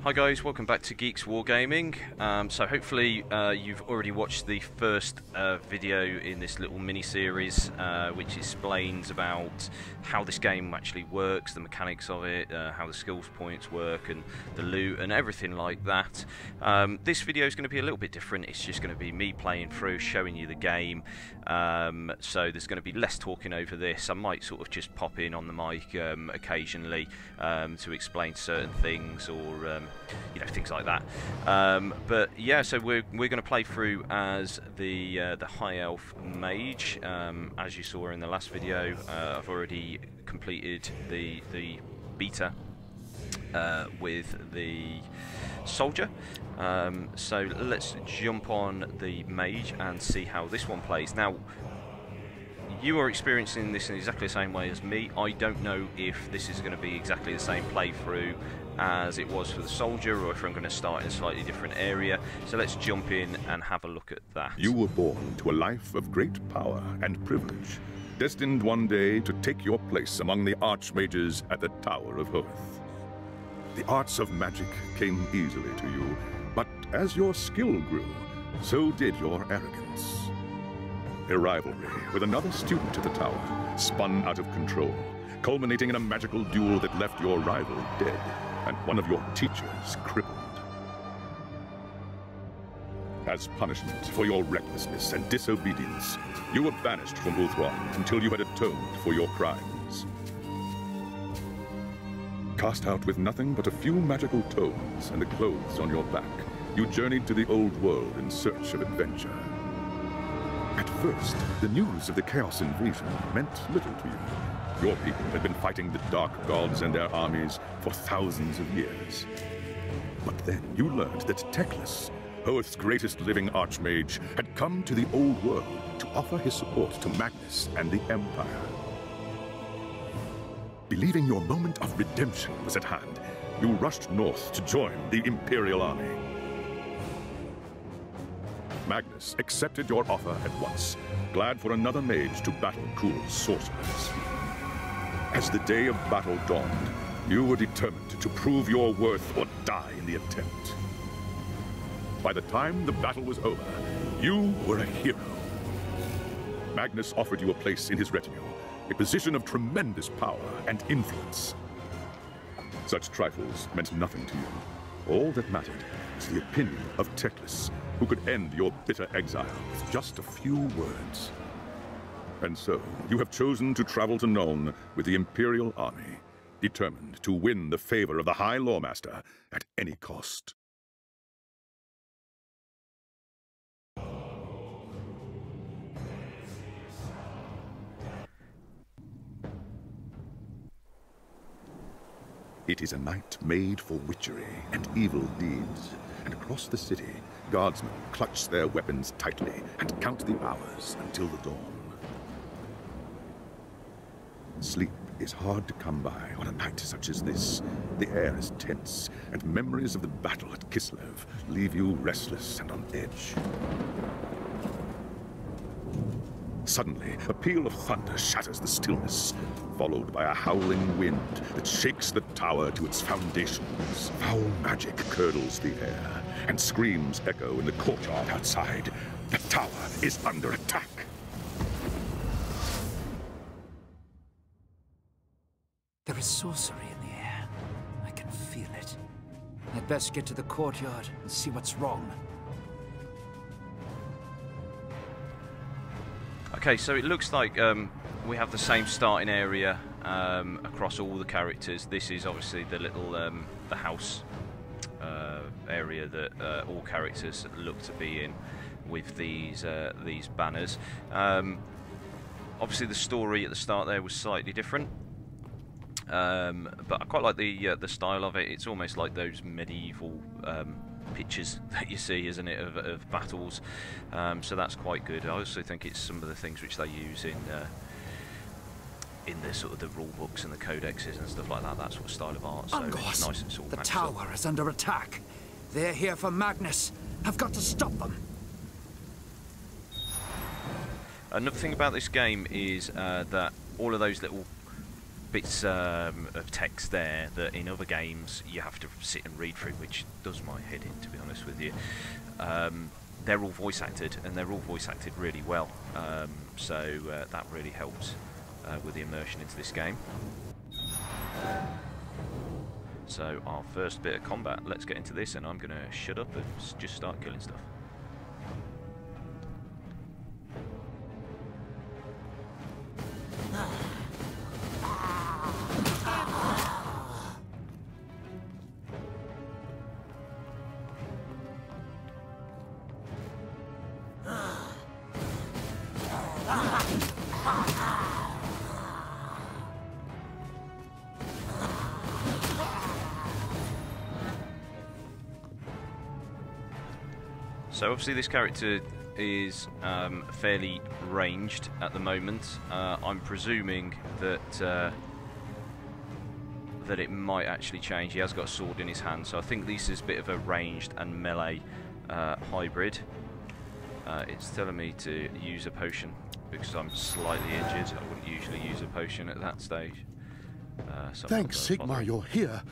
Hi guys, welcome back to Geeks Wargaming. So hopefully you've already watched the first video in this little mini-series which explains about how this game actually works, the mechanics of it, how the skills points work and the loot and everything like that. This video is going to be a little bit different. It's just going to be me playing through, showing you the game. So there's going to be less talking over this. I might sort of just pop in on the mic occasionally to explain certain things or you know, things like that. But yeah, so we're going to play through as the High Elf Mage. As you saw in the last video, I've already completed the beta with the soldier. So let's jump on the mage and see how this one plays. Now, you are experiencing this in exactly the same way as me. I don't know if this is going to be exactly the same playthrough as it was for the soldier, or if I'm going to start in a slightly different area. So let's jump in and have a look at that. You were born to a life of great power and privilege, destined one day to take your place among the archmages at the Tower of Hoeth. The arts of magic came easily to you, but as your skill grew, so did your arrogance. A rivalry with another student at the tower spun out of control, culminating in a magical duel that left your rival dead and one of your teachers crippled. As punishment for your recklessness and disobedience, you were banished from Ulthuan until you had atoned for your crimes. Cast out with nothing but a few magical tomes and the clothes on your back, you journeyed to the old world in search of adventure. At first, the news of the Chaos invasion meant little to you. Your people had been fighting the Dark Gods and their armies for thousands of years. But then you learned that Teclis, Hoeth's greatest living archmage, had come to the old world to offer his support to Magnus and the Empire. Believing your moment of redemption was at hand, you rushed north to join the Imperial army. Magnus accepted your offer at once, glad for another mage to battle Kul's sorcerers. As the day of battle dawned, you were determined to prove your worth or die in the attempt. By the time the battle was over, you were a hero. Magnus offered you a place in his retinue, a position of tremendous power and influence. Such trifles meant nothing to you. All that mattered was the opinion of Teclis, who could end your bitter exile with just a few words. And so, you have chosen to travel to Nuln with the Imperial army, determined to win the favor of the High Lawmaster at any cost. It is a night made for witchery and evil deeds, and across the city, guardsmen clutch their weapons tightly and count the hours until the dawn. Sleep is hard to come by on a night such as this. The air is tense, and memories of the battle at Kislev leave you restless and on edge. Suddenly, a peal of thunder shatters the stillness, followed by a howling wind that shakes the tower to its foundations. Foul magic curdles the air, and screams echo in the courtyard outside. The tower is under attack. There is sorcery in the air. I can feel it. I'd best get to the courtyard and see what's wrong. Okay, so it looks like we have the same starting area across all the characters. This is obviously the little the house area that all characters look to be in with these banners. Obviously, the story at the start there was slightly different, but I quite like the style of it. It's almost like those medieval pictures that you see, isn't it, of battles, so that's quite good. I also think it's some of the things which they use in the sort of the rule books and the codexes and stuff like that, that sort of style of art. So it's nice and sort of the matches tower up. is under attack. They're here for Magnus. I've got to stop them. Another thing about this game is that all of those little bits of text there that in other games you have to sit and read through, which does my head in, to be honest with you. They're all voice acted, and they're all voice acted really well, so that really helps with the immersion into this game. So our first bit of combat, let's get into this, and I'm going to shut up and just start killing stuff. So obviously this character is fairly ranged at the moment. I'm presuming that that it might actually change. He has got a sword in his hand, so I think this is a bit of a ranged and melee hybrid. It's telling me to use a potion because I'm slightly injured. I wouldn't usually use a potion at that stage. So Thanks, Sigmar, you're here.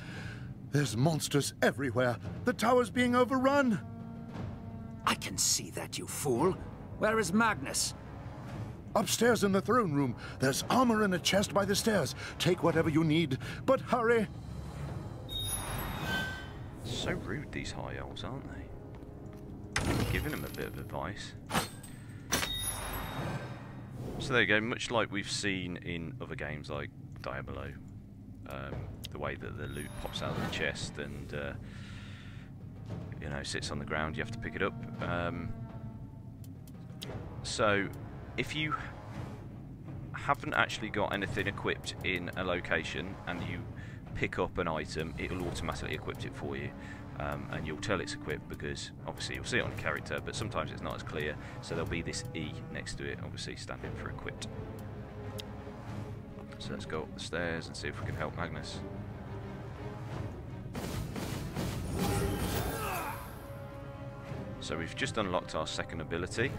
There's monsters everywhere. The tower's being overrun. I can see that, you fool. Where is Magnus? Upstairs in the throne room. There's armor in a chest by the stairs. Take whatever you need, but hurry. So rude, these high elves, aren't they? I'm giving them a bit of advice. So there you go, much like we've seen in other games like Diablo. The way that the loot pops out of the chest and you know, sits on the ground, you have to pick it up. So if you haven't actually got anything equipped in a location and you pick up an item, it'll automatically equip it for you, and you'll tell it's equipped because obviously you'll see it on the character, but sometimes it's not as clear, so there'll be this E next to it, obviously standing for equipped. So let's go up the stairs and see if we can help Magnus. So we've just unlocked our second ability.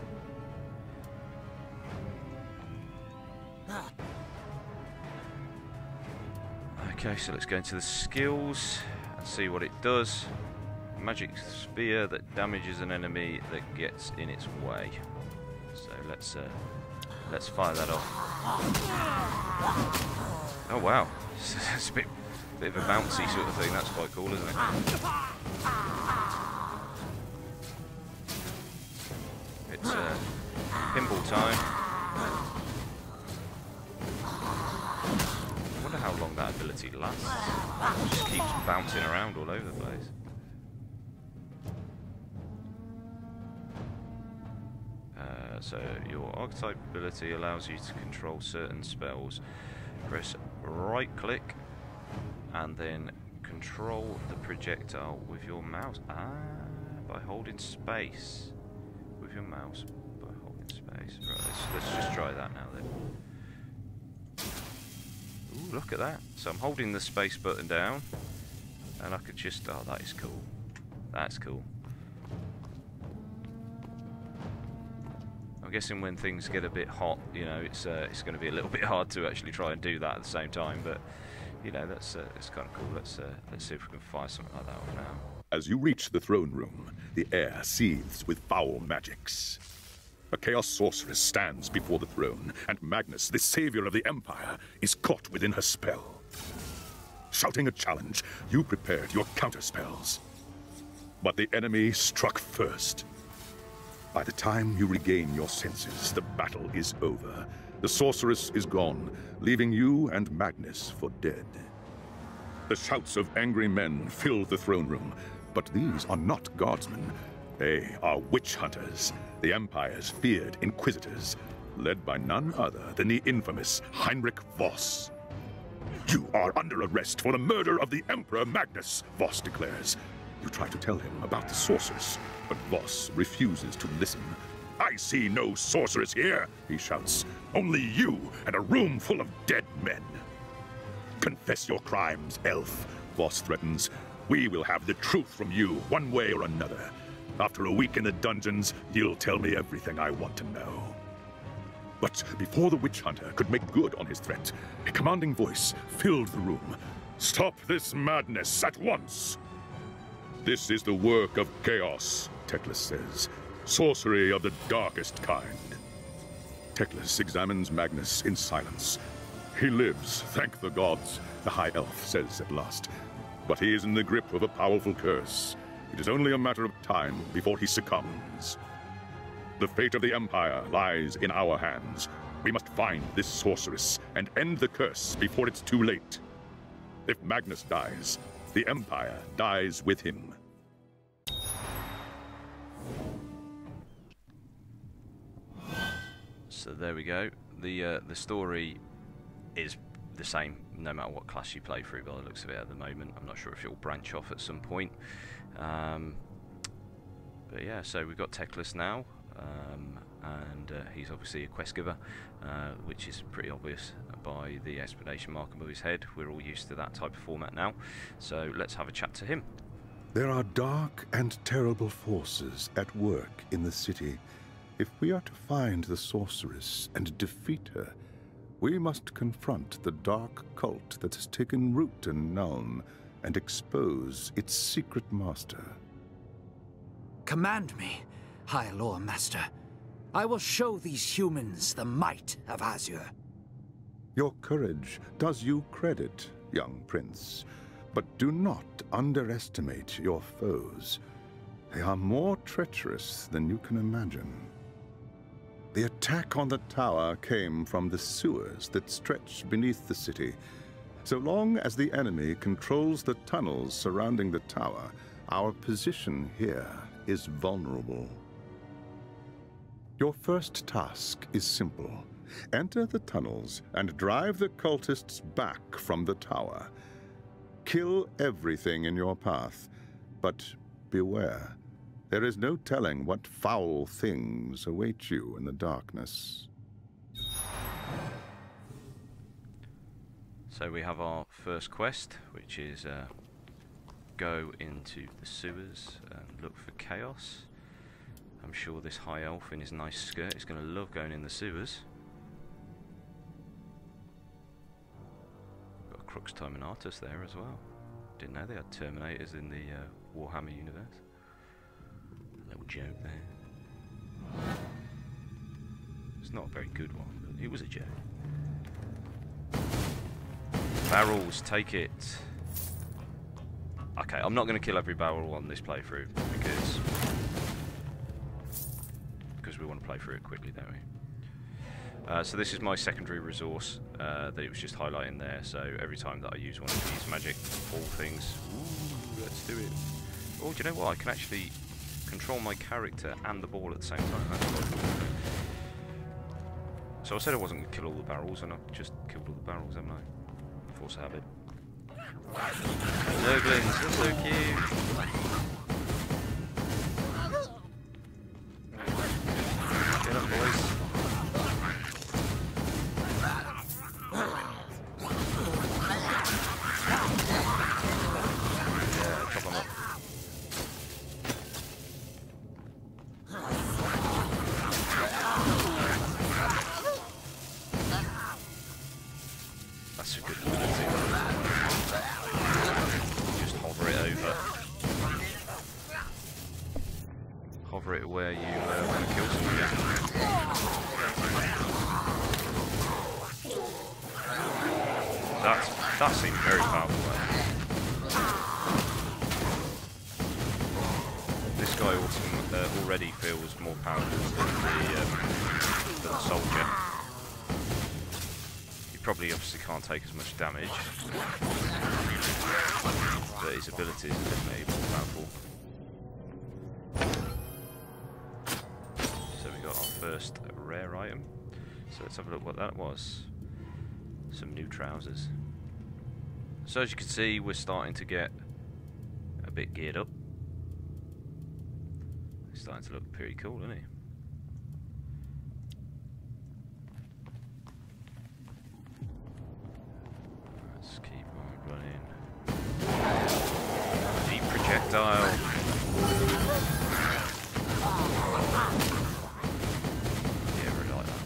Okay, so let's go into the skills and see what it does. Magic spear that damages an enemy that gets in its way. So let's fire that off. Oh wow, it's a bit of a bouncy sort of thing. That's quite cool, isn't it? It's pinball time. I wonder how long that ability lasts. It just keeps bouncing around all over the place. So your archetype ability allows you to control certain spells. Press right click and then control the projectile with your mouse. By holding space. With your mouse by holding space. Right, let's just try that now then. Ooh, look at that. So I'm holding the space button down and I could just, oh, that is cool. That's cool. I'm guessing when things get a bit hot, you know, it's going to be a little bit hard to actually try and do that at the same time, but you know, that's it's kind of cool. Let's see if we can fire something like that off now. As you reach the throne room, the air seethes with foul magics. A chaos sorceress stands before the throne, and Magnus, the savior of the Empire, is caught within her spell. Shouting a challenge, you prepared your counterspells. But the enemy struck first. By the time you regain your senses, the battle is over. The sorceress is gone, leaving you and Magnus for dead. The shouts of angry men fill the throne room, but these are not guardsmen. They are witch hunters, the Empire's feared inquisitors, led by none other than the infamous Heinrich Voss. You are under arrest for the murder of the Emperor Magnus, Voss declares. You try to tell him about the sorceress, but Voss refuses to listen. I see no sorceress here, he shouts. Only you and a room full of dead men. Confess your crimes, elf, Voss threatens. We will have the truth from you, one way or another. After a week in the dungeons, you'll tell me everything I want to know. But before the witch hunter could make good on his threat, a commanding voice filled the room. "Stop this madness at once!" "This is the work of chaos," Teclis says. "Sorcery of the darkest kind." Teclis examines Magnus in silence. "He lives, thank the gods," the High Elf says at last. "But he is in the grip of a powerful curse. It is only a matter of time before he succumbs. The fate of the Empire lies in our hands. We must find this sorceress and end the curse before it's too late. If Magnus dies, the Empire dies with him." So there we go. The story is the same no matter what class you play through by the looks of it at the moment. I'm not sure if it'll branch off at some point. But yeah, so we've got Teclis now, and he's obviously a quest giver, which is pretty obvious by the exclamation mark above his head. We're all used to that type of format now, so let's have a chat to him. There are dark and terrible forces at work in the city. If we are to find the sorceress and defeat her, we must confront the dark cult that has taken root in Nuln and expose its secret master. Command me, High Lore Master. I will show these humans the might of Azure. Your courage does you credit, young prince, but do not underestimate your foes. They are more treacherous than you can imagine. The attack on the tower came from the sewers that stretch beneath the city. So long as the enemy controls the tunnels surrounding the tower, our position here is vulnerable. Your first task is simple. Enter the tunnels and drive the cultists back from the tower. Kill everything in your path, but beware. There is no telling what foul things await you in the darkness. So we have our first quest, which is go into the sewers and look for chaos. I'm sure this high elf in his nice skirt is going to love going in the sewers. Got a Crux Terminatus there as well. Didn't know they had Terminators in the Warhammer universe. Little joke there. It's not a very good one, but it was a joke. Barrels, take it. Okay, I'm not going to kill every barrel on this playthrough because we want to play through it quickly, don't we? So this is my secondary resource that it was just highlighting there. So every time that I use one of these magic ball things, ooh, let's do it. Oh, do you know what? I can actually control my character and the ball at the same time. That's quite cool. So I said I wasn't going to kill all the barrels, and I've just killed all the barrels, haven't I? Force habit. Zerglings, they're so cute. Get up, boys. Yeah, chop them up. That's a good ability. Just hover it over. Hover it where you want to kill somebody. That seemed very powerful. This guy already feels more powerful than the soldier. Probably obviously can't take as much damage, but his abilities are definitely more powerful. So we got our first rare item. So let's have a look what that was. Some new trousers. So as you can see, we're starting to get a bit geared up. He's starting to look pretty cool, isn't he? Deep projectile. Yeah, really like that.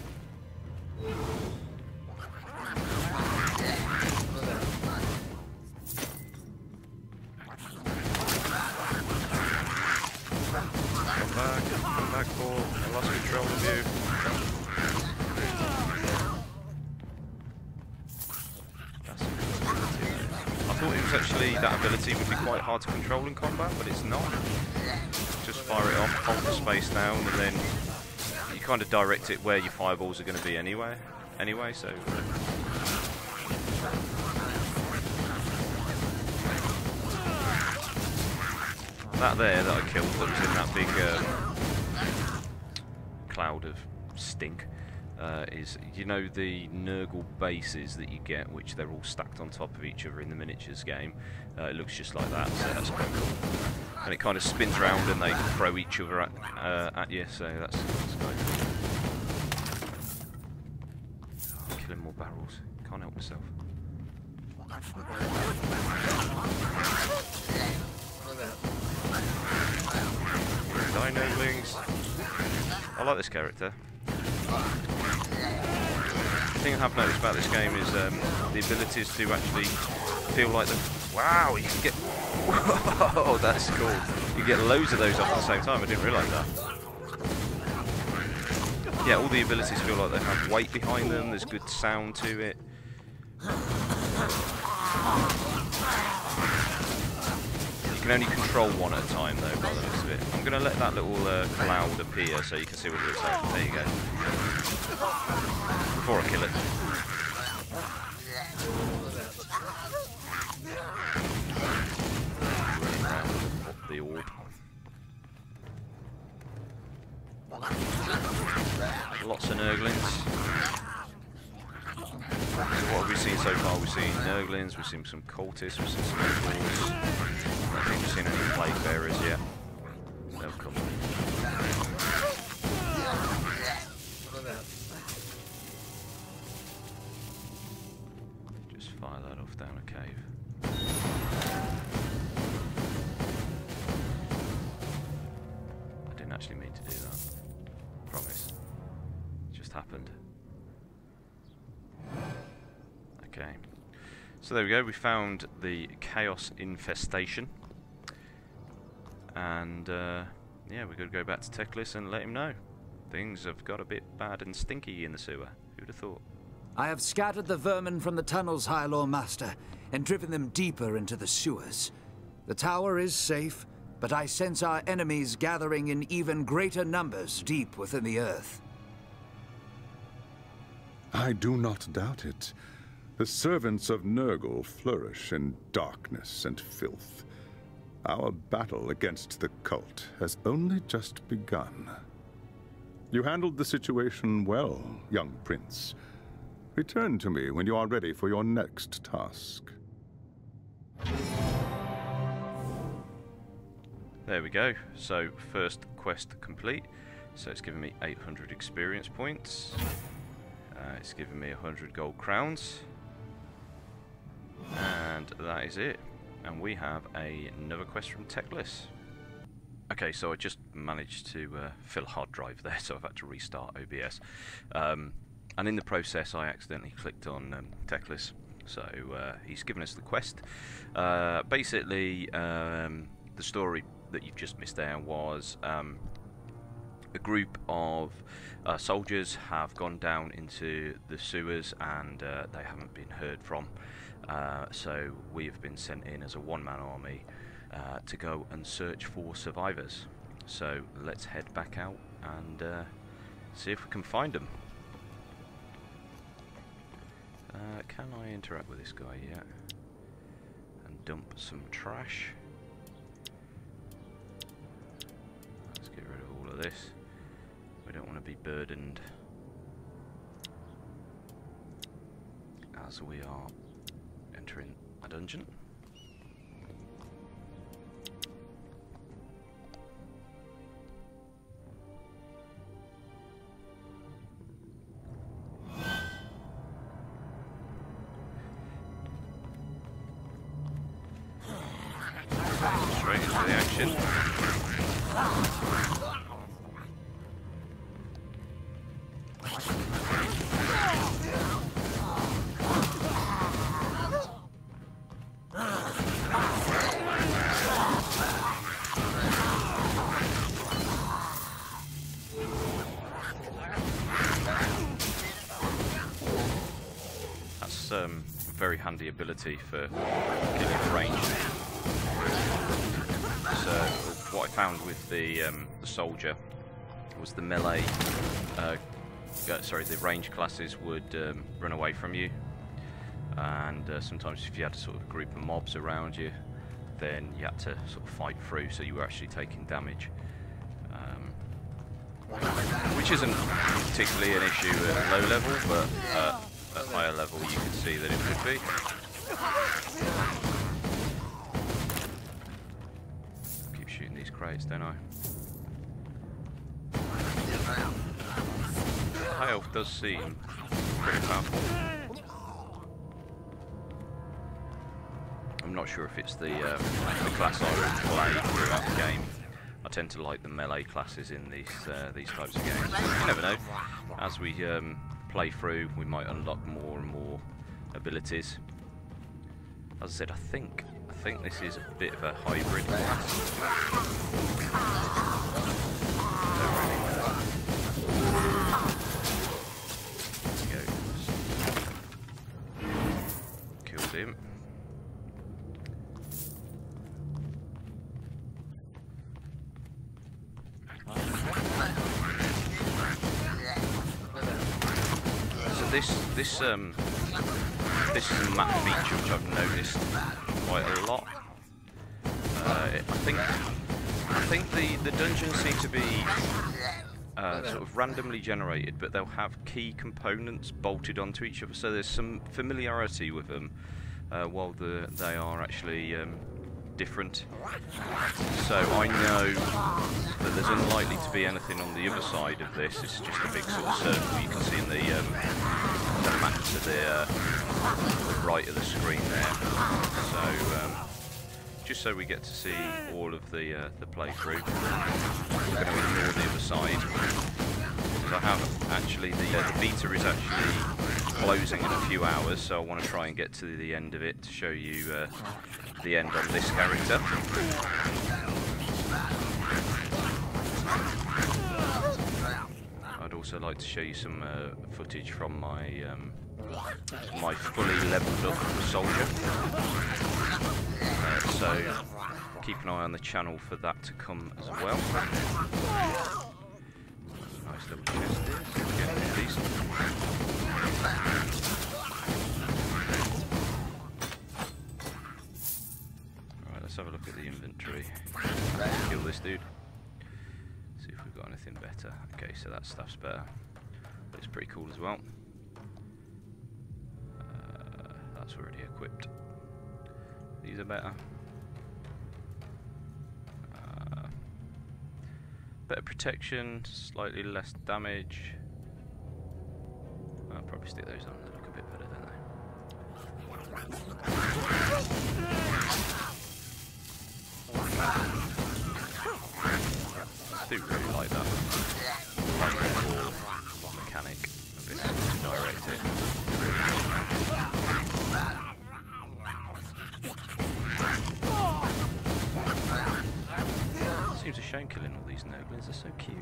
Usually that ability would be quite hard to control in combat, but it's not. Just fire it off, hold the space down, and then you kind of direct it where your fireballs are going to be anyway. So that there that I killed, that was in that big cloud of stink, is, you know, the Nurgle bases that you get, which they're all stacked on top of each other in the miniatures game. It looks just like that, so that's quite cool. And it kind of spins around and they throw each other at you, so that's quite cool. Oh, killing more barrels, can't help myself. Die, Noblings. I like this character. The thing I have noticed about this game is the abilities to actually feel like the... Wow, you can get... Whoa, that's cool. You get loads of those off at the same time, I didn't realise that. Yeah, all the abilities feel like they have weight behind them, there's good sound to it. You can only control one at a time though, by the looks of it. I'm going to let that little cloud appear so you can see what it looks like. There you go. Before I kill it. The orb. Lots of Nurglings. So what have we seen so far? We've seen Nurglings, we've seen some cultists, we've seen some Eagles. I don't think we've seen any plague bearers yet. They'll come. Just fire that off down a cave. I didn't actually mean to do that. Promise. It just happened. Okay, so there we go, we found the Chaos Infestation, and yeah, we're going to go back to Teclis and let him know. Things have got a bit bad and stinky in the sewer, who'd have thought? I have scattered the vermin from the tunnels, High Lord Master, and driven them deeper into the sewers. The tower is safe, but I sense our enemies gathering in even greater numbers deep within the earth. I do not doubt it. The servants of Nurgle flourish in darkness and filth. Our battle against the cult has only just begun. You handled the situation well, young prince. Return to me when you are ready for your next task. There we go. So, first quest complete. So it's given me 800 experience points. It's given me 100 gold crowns. And that is it. And we have another quest from Teclis. Okay, so I just managed to fill a hard drive there, so I've had to restart OBS. And in the process, I accidentally clicked on Teclis. So he's given us the quest. Basically, the story that you've just missed there was a group of soldiers have gone down into the sewers and they haven't been heard from. So we have been sent in as a one-man army to go and search for survivors. So let's head back out and see if we can find them. Can I interact with this guy yet? And dump some trash. Let's get rid of all of this. We don't want to be burdened as we are entering a dungeon. Straight into the action. very handy ability for killing range. So what I found with the soldier was the melee, the range classes would run away from you, and sometimes if you had a sort of group of mobs around you, then you had to sort of fight through, so you were actually taking damage. Which isn't particularly an issue at low level, but at higher level you can see that it would be. I keep shooting these crates, don't I? High Elf does seem pretty powerful. I'm not sure if it's the class I would play throughout the game. I tend to like the melee classes in these types of games. You never know. As we play through, we might unlock more and more abilities. As I said, I think this is a bit of a hybrid class. Killed him. This is a map feature which I've noticed quite a lot. I think the dungeons seem to be sort of randomly generated, but they'll have key components bolted onto each other, so there's some familiarity with them, while they are actually different. So I know that there's unlikely to be anything on the other side of this. It's just a big sort of circle you can see in the map to the right of the screen there. So just so we get to see all of the playthrough, we're going to ignore the other side, because I have actually the beta is actually closing in a few hours, so I want to try and get to the end of it to show you the end on this character. I'd also like to show you some footage from my my fully leveled up soldier. So keep an eye on the channel for that to come as well. Nice little chest here, getting decent. Alright, let's have a look at the inventory. Kill this dude. See if we've got anything better. Okay, so that stuff's better. Looks pretty cool as well. That's already equipped. These are better. Better protection, slightly less damage. I'll probably stick those on, they look a bit better, don't they? I do really like that. Mechanic, a bit to direct it. Seems a shame killing all these noblins, they're so cute.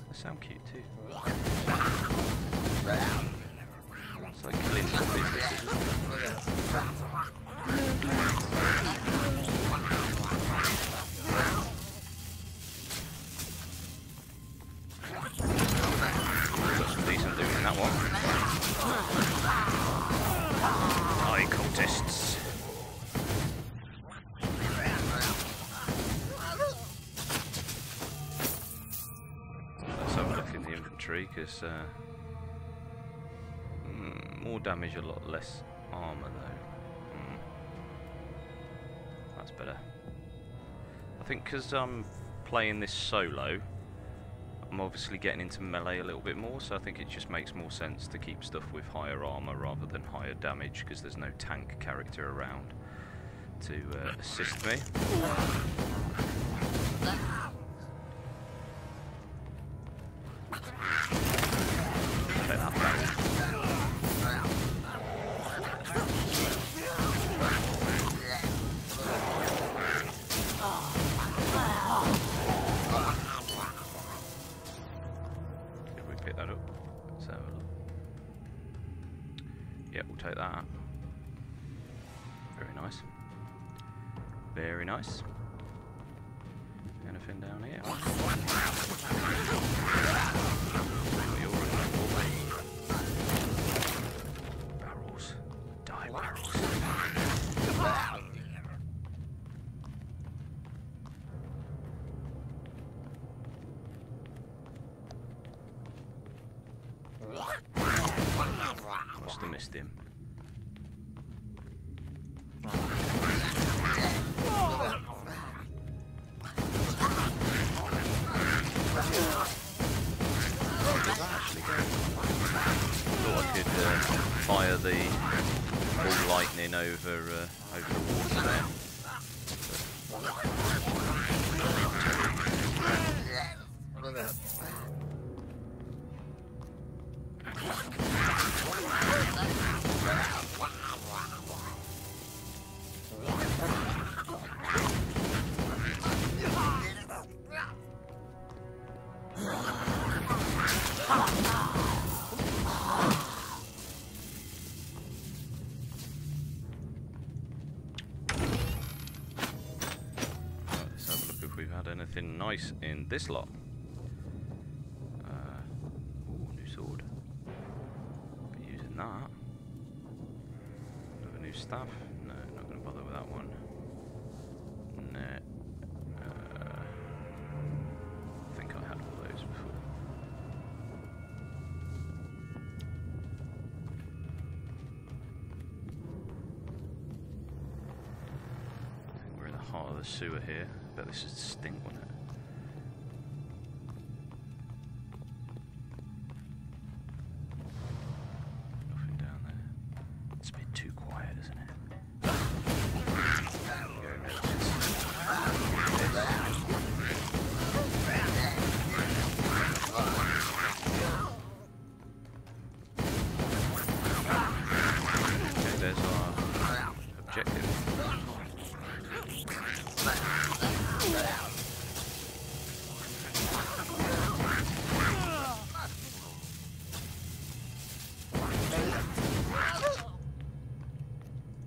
They sound cute too. It's like killing zombies, isn't it? Got some decent loot in that one. Aye, cultists. Because more damage, a lot less armor though. That's better. I think because I'm playing this solo, I'm obviously getting into melee a little bit more, so I think it just makes more sense to keep stuff with higher armor rather than higher damage, because there's no tank character around to assist me. we'll take that. Very nice. Very nice. Anything down here? Barrels. Die barrels. Must have missed him. Fire the ball lightning over the water there. Anything nice in this lot? Ooh, new sword. Be using that. Another new staff. No, not going to bother with that one. No. I think I had all those before. I think we're in the heart of the sewer here. Bet this is a stink, wouldn't it? Nothing down there. It's a bit too quiet, isn't it? Okay, there's our objective.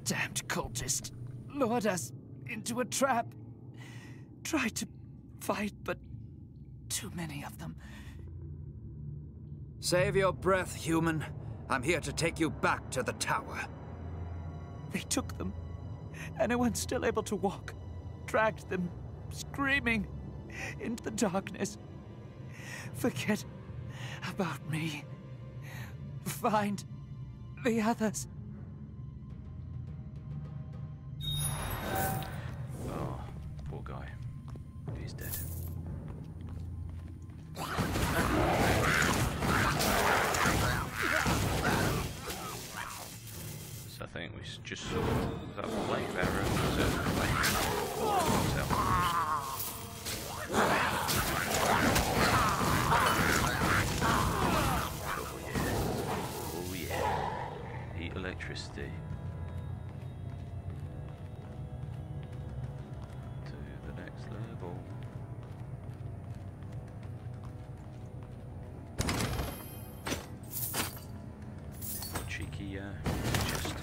Damned cultist lured us into a trap. Tried to fight, but too many of them. Save your breath, human. I'm here to take you back to the tower. They took them. Anyone's still able to walk. Dragged them, screaming, into the darkness. Forget about me. Find the others. Oh, poor guy. He's dead. So I think we just saw that flame bearer. Was it? Oh yeah. Eat electricity. Level. Cheeky chest.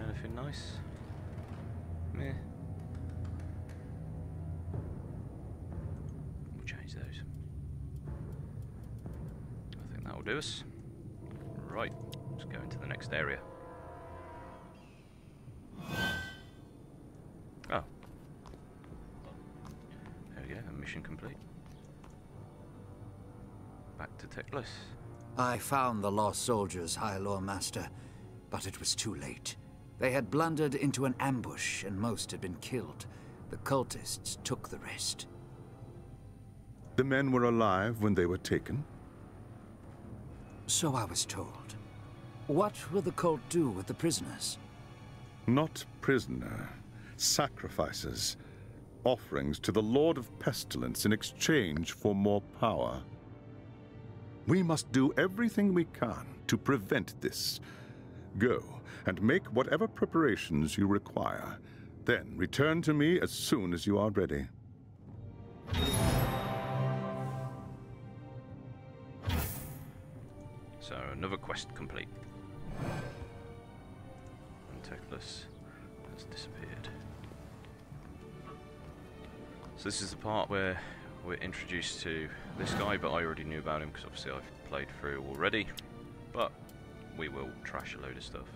Anything nice? Meh. We'll change those. I think that will do us. Right, let's go into the next area. Oh. There we go, mission complete. Back to Teclis. I found the lost soldiers, High Elf Master, but it was too late. They had blundered into an ambush, and most had been killed. The cultists took the rest. The men were alive when they were taken? So I was told. What will the cult do with the prisoners? Not prisoner. Sacrifices. Offerings to the Lord of Pestilence in exchange for more power. We must do everything we can to prevent this. Go and make whatever preparations you require. Then return to me as soon as you are ready. So another quest complete. And Teclis has disappeared. So this is the part where we're introduced to this guy, but I already knew about him because obviously I've played through already. But we will trash a load of stuff.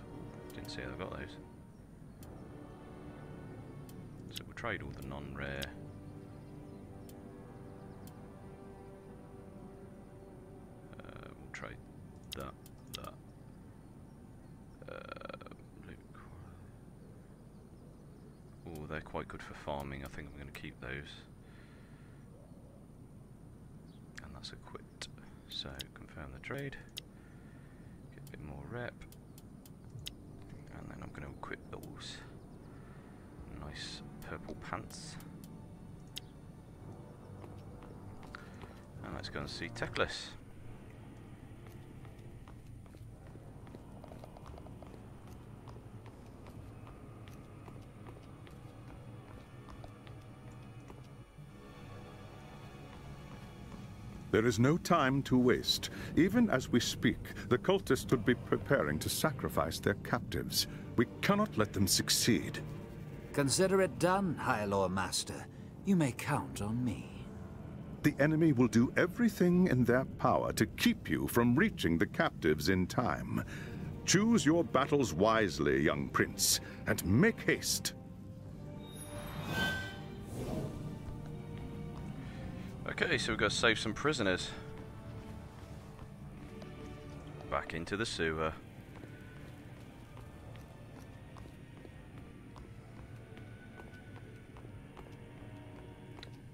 Didn't see how I got those. So we'll trade all the non-rare. We'll trade that. Luke. Oh, they're quite good for farming. I think I'm going to keep those. And that's equipped. So confirm the trade. Get a bit more rep. And then I'm going to equip those nice purple pants. And let's go and see Teclis. There is no time to waste. Even as we speak, the cultists could be preparing to sacrifice their captives. We cannot let them succeed. Consider it done, High Elf Master. You may count on me. The enemy will do everything in their power to keep you from reaching the captives in time. Choose your battles wisely, young prince, and make haste. Okay, so we've got to save some prisoners. Back into the sewer.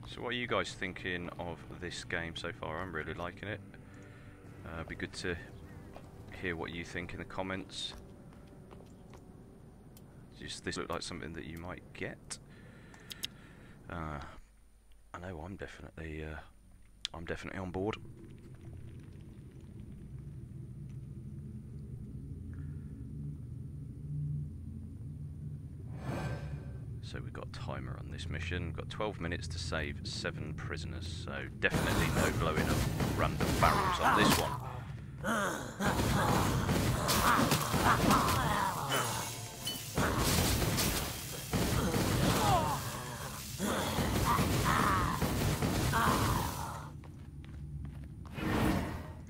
So what are you guys thinking of this game so far? I'm really liking it. It'd be good to hear what you think in the comments. Does this look like something that you might get? I know I'm definitely on board. So we've got a timer on this mission. We've got 12 minutes to save 7 prisoners. So definitely no blowing of random barrels on this one.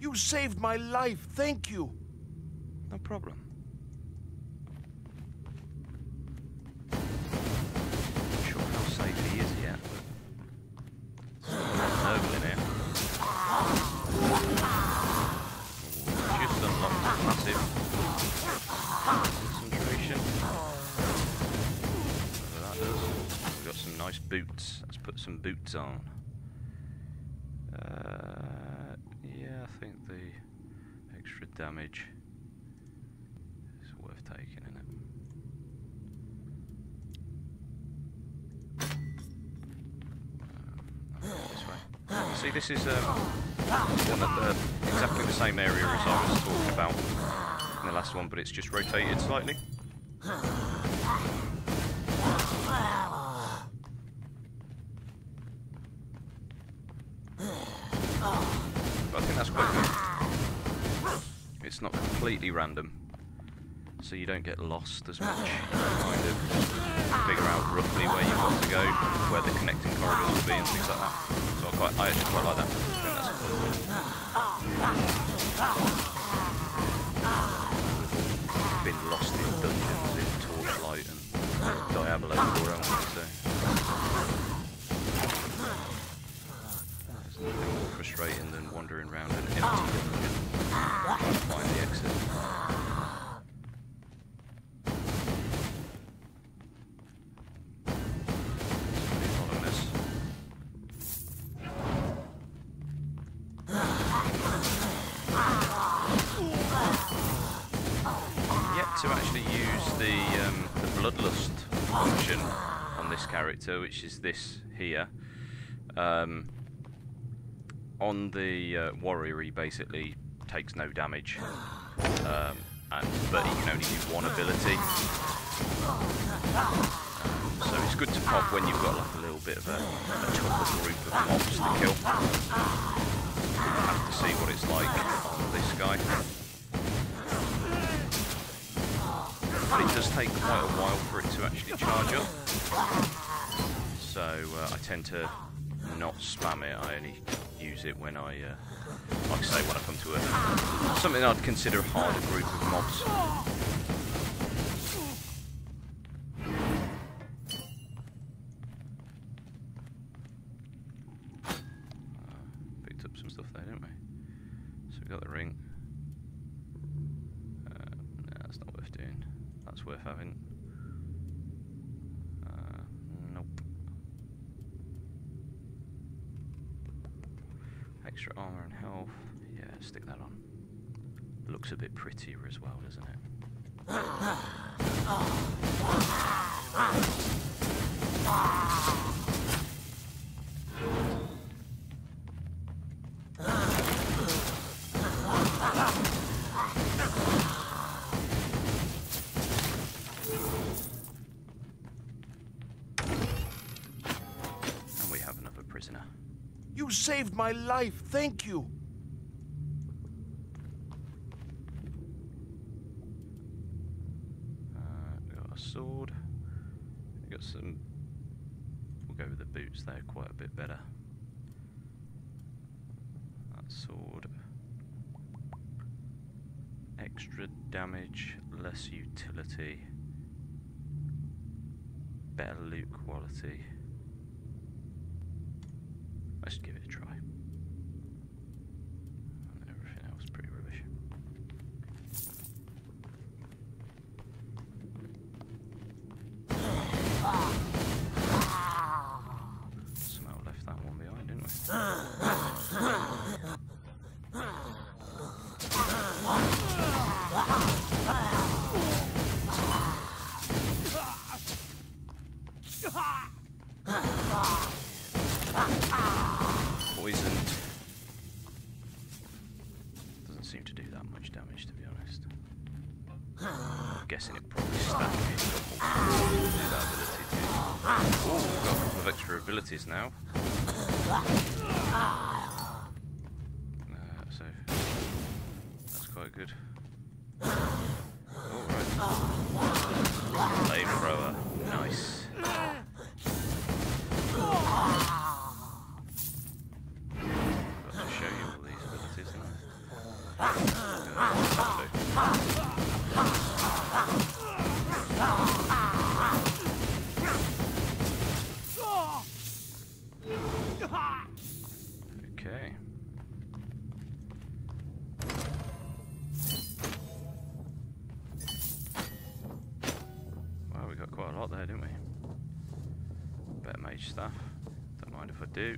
You saved my life, thank you. No problem. Not sure how safe he is yet. Noble in here. Just unlocked massive concentration. Whatever that does. We've got some nice boots. Let's put some boots on. Yeah, I think the extra damage is worth taking, isn't it? This way. See, this is one of exactly the same area as I was talking about in the last one, but it's just rotated slightly. I think that's quite good. It's not completely random, so you don't get lost as much. You kind of figure out roughly where you've got to go, where the connecting corridors will be, and things like that. So I actually quite like that. I think that's cool. Been lost in dungeons in Torchlight and Diablo 4, haven't we? So there's nothing more frustrating than wandering around an empty dungeon trying to find the exit. Somebody following us. I'm yet to actually use the Bloodlust function on this character, which is this here. On the warrior, he basically takes no damage, but he can only do one ability. So it's good to pop when you've got like a little bit of a tougher group of mobs to kill. We'll have to see what it's like on this guy. but it does take quite a while for it to actually charge up. So I tend to not spam it. I only use it when I, like I say, when I come to something I'd consider a harder group of mobs. Picked up some stuff there, didn't we? So we got the ring. No, that's not worth doing. That's worth having. Nope. Extra armor and health. Yeah, stick that on. Looks a bit prettier as well, doesn't it? And we have another prisoner. You saved my life. Thank you. We got a sword. We got some. We'll go with the boots. They're quite a bit better. That sword. Extra damage, less utility, better loot quality. Let's give it a try. And everything else pretty rubbish. Somehow left that one behind, didn't we? Poisoned. Doesn't seem to do that much damage, to be honest. I'm guessing it probably stacked me a couple to do that ability too. Oh, we've got a couple of extra abilities now. So that's quite good. Alright. Flamethrower. Nice. Okay. Well, we got quite a lot there, didn't we? Better mage staff. Don't mind if I do.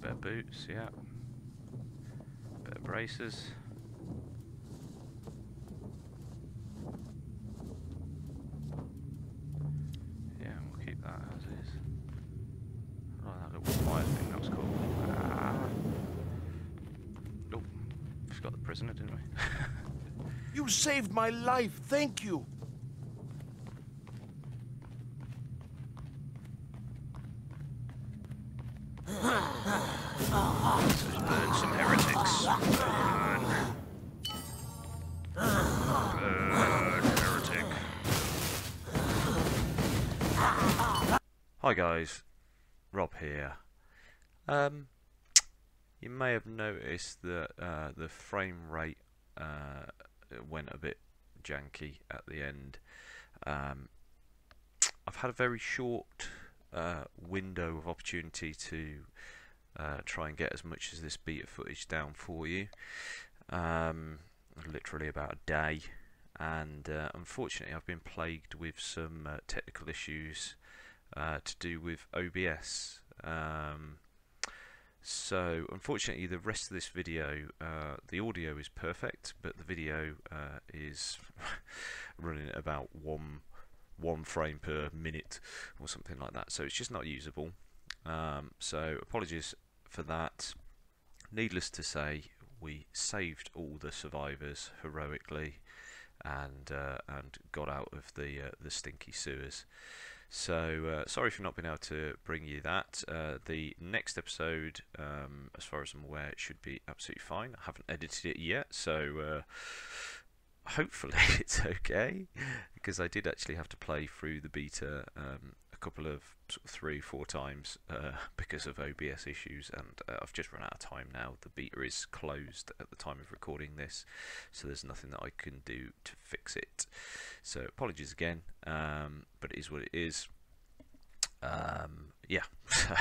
Better boots, yeah. Better braces. Yeah, we'll keep that as is. I like that little fire thing, that was cool. Oh, we've got the prisoner, didn't we? You saved my life. Thank you. Let's burn some heretics. Burn heretic. Hi guys, Rob here. You may have noticed that the frame rate went a bit janky at the end. I've had a very short window of opportunity to try and get as much as this beta footage down for you. Literally about a day, and unfortunately I've been plagued with some technical issues to do with OBS. So unfortunately the rest of this video, the audio is perfect, but the video is running at about one frame per minute or something like that, so it's just not usable. So apologies for that. Needless to say, we saved all the survivors heroically and got out of the stinky sewers. So sorry for not being able to bring you that. The next episode, as far as I'm aware, it should be absolutely fine. I haven't edited it yet, so hopefully it's okay, because I did actually have to play through the beta a couple of sort of 3-4 times because of OBS issues, and I've just run out of time now. The beta is closed at the time of recording this, so there's nothing that I can do to fix it. So apologies again, but it is what it is. Yeah, so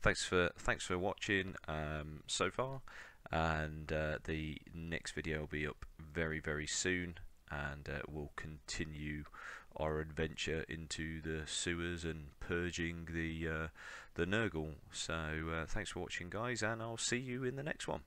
thanks for watching so far, and the next video will be up very soon, and we'll continue our adventure into the sewers and purging the Nurgle. So thanks for watching, guys, and I'll see you in the next one.